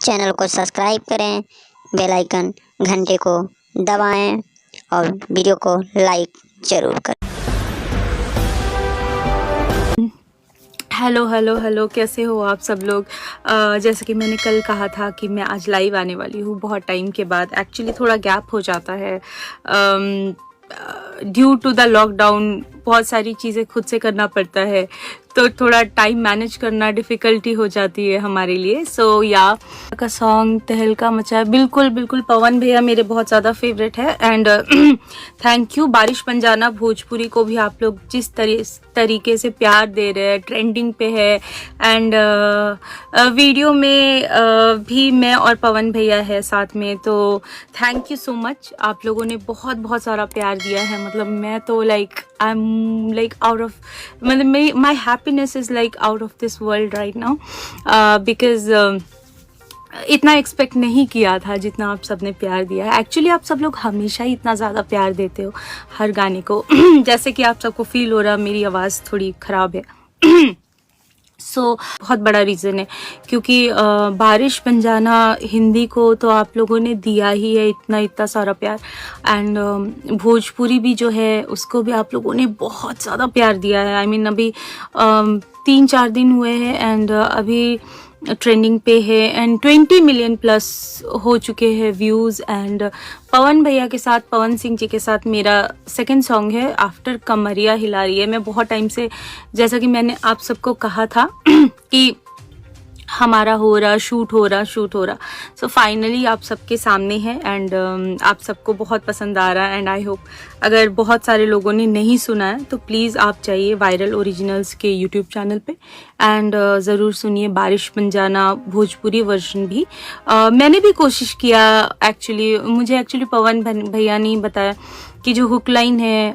Channel को subscribe करें, bell icon घंटे को दबाएं और वीडियो को लाइक ज़रूर करें। हेलो हेलो हेलो, कैसे हो आप सब लोग। जैसे कि मैंने कल कहा था कि मैं आज लाइव आने वाली हूँ बहुत टाइम के बाद। एक्चुअली थोड़ा गैप हो जाता है ड्यू टू द लॉकडाउन। बहुत सारी चीज़ें खुद से करना पड़ता है, तो थोड़ा टाइम मैनेज करना डिफ़िकल्टी हो जाती है हमारे लिए। सो या का सॉन्ग तहलका मचा है, बिल्कुल बिल्कुल पवन भैया मेरे बहुत ज़्यादा फेवरेट है। एंड थैंक यू बारिश बन जाना भोजपुरी को भी आप लोग जिस तरीके से प्यार दे रहे हैं, ट्रेंडिंग पे है। एंड वीडियो में भी मैं और पवन भैया है साथ में, तो थैंक यू सो मच। आप लोगों ने बहुत बहुत सारा प्यार दिया है। मतलब मैं तो like I am like out of, मतलब my happiness is like out of this world right now, because इतना एक्सपेक्ट नहीं किया था जितना आप सब ने प्यार दिया है। एक्चुअली आप सब लोग हमेशा ही इतना ज़्यादा प्यार देते हो हर गाने को। जैसे कि आप सबको फील हो रहा मेरी आवाज़ थोड़ी ख़राब है। बहुत बड़ा रीज़न है क्योंकि बारिश बन जाना हिंदी को तो आप लोगों ने दिया ही है इतना सारा प्यार। एंड भोजपुरी भी जो है उसको भी आप लोगों ने बहुत ज़्यादा प्यार दिया है। आई मीन अभी 3-4 दिन हुए हैं एंड अभी ट्रेंडिंग पे है एंड 20 मिलियन प्लस हो चुके हैं व्यूज़। एंड पवन भैया के साथ, पवन सिंह जी के साथ मेरा सेकंड सॉन्ग है आफ्टर कमरिया हिला रही है। मैं बहुत टाइम से, जैसा कि मैंने आप सबको कहा था कि हमारा हो रहा शूट हो रहा सो फाइनली आप सबके सामने है। एंड आप सबको बहुत पसंद आ रहा है। एंड आई होप अगर बहुत सारे लोगों ने नहीं सुना है तो प्लीज़ आप जाइए वायरल ओरिजिनल्स के यूट्यूब चैनल पे एंड ज़रूर सुनिए बारिश बन जाना भोजपुरी वर्जन भी। मैंने भी कोशिश किया, मुझे पवन भैया ने बताया कि जो हुक लाइन है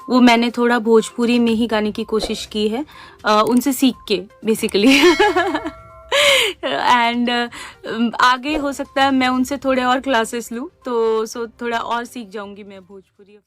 वो मैंने थोड़ा भोजपुरी में ही गाने की कोशिश की है, उनसे सीख के बेसिकली। एंड आगे हो सकता है मैं उनसे थोड़े और क्लासेस लूँ तो थोड़ा और सीख जाऊंगी मैं भोजपुरी।